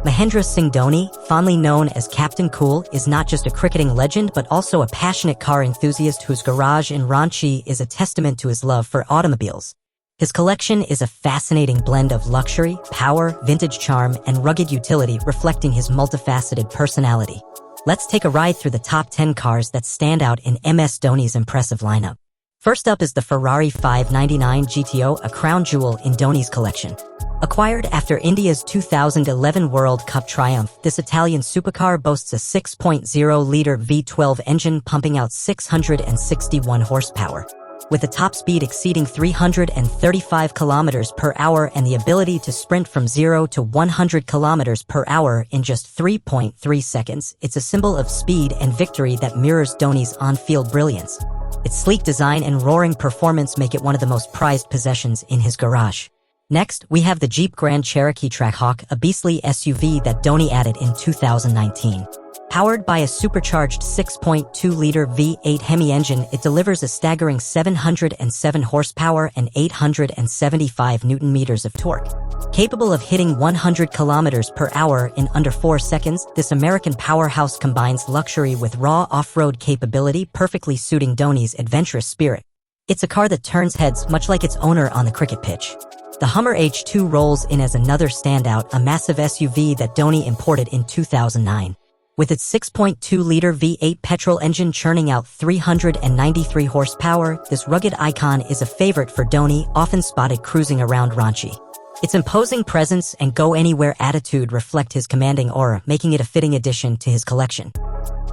Mahendra Singh Dhoni, fondly known as Captain Cool, is not just a cricketing legend but also a passionate car enthusiast whose garage in Ranchi is a testament to his love for automobiles. His collection is a fascinating blend of luxury, power, vintage charm, and rugged utility, reflecting his multifaceted personality. Let's take a ride through the top 10 cars that stand out in MS Dhoni's impressive lineup. First up is the Ferrari 599 GTO, a crown jewel in Dhoni's collection. Acquired after India's 2011 World Cup triumph, this Italian supercar boasts a 6.0-liter V12 engine pumping out 661 horsepower. With a top speed exceeding 335 kilometers per hour and the ability to sprint from 0 to 100 kilometers per hour in just 3.3 seconds, it's a symbol of speed and victory that mirrors Dhoni's on-field brilliance. Its sleek design and roaring performance make it one of the most prized possessions in his garage. Next, we have the Jeep Grand Cherokee Trackhawk, a beastly SUV that Dhoni added in 2019. Powered by a supercharged 6.2-liter V8 Hemi engine, it delivers a staggering 707 horsepower and 875 newton-meters of torque. Capable of hitting 100 kilometers per hour in under 4 seconds, this American powerhouse combines luxury with raw off-road capability, perfectly suiting Dhoni's adventurous spirit. It's a car that turns heads, much like its owner on the cricket pitch. The Hummer H2 rolls in as another standout, a massive SUV that Dhoni imported in 2009. With its 6.2-liter V8 petrol engine churning out 393 horsepower, this rugged icon is a favorite for Dhoni, often spotted cruising around Ranchi. Its imposing presence and go-anywhere attitude reflect his commanding aura, making it a fitting addition to his collection.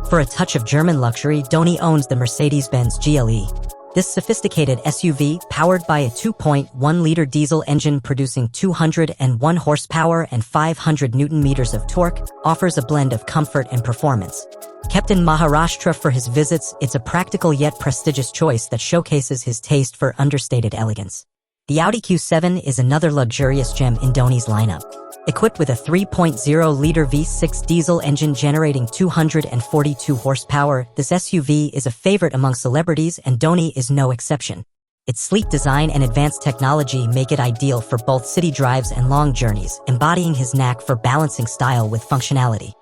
For a touch of German luxury, Dhoni owns the Mercedes-Benz GLE. This sophisticated SUV, powered by a 2.1-liter diesel engine producing 201 horsepower and 500 newton-meters of torque, offers a blend of comfort and performance. Kept in Maharashtra for his visits, it's a practical yet prestigious choice that showcases his taste for understated elegance. The Audi Q7 is another luxurious gem in Dhoni's lineup. Equipped with a 3.0-liter V6 diesel engine generating 242 horsepower, this SUV is a favorite among celebrities, and Dhoni is no exception. Its sleek design and advanced technology make it ideal for both city drives and long journeys, embodying his knack for balancing style with functionality.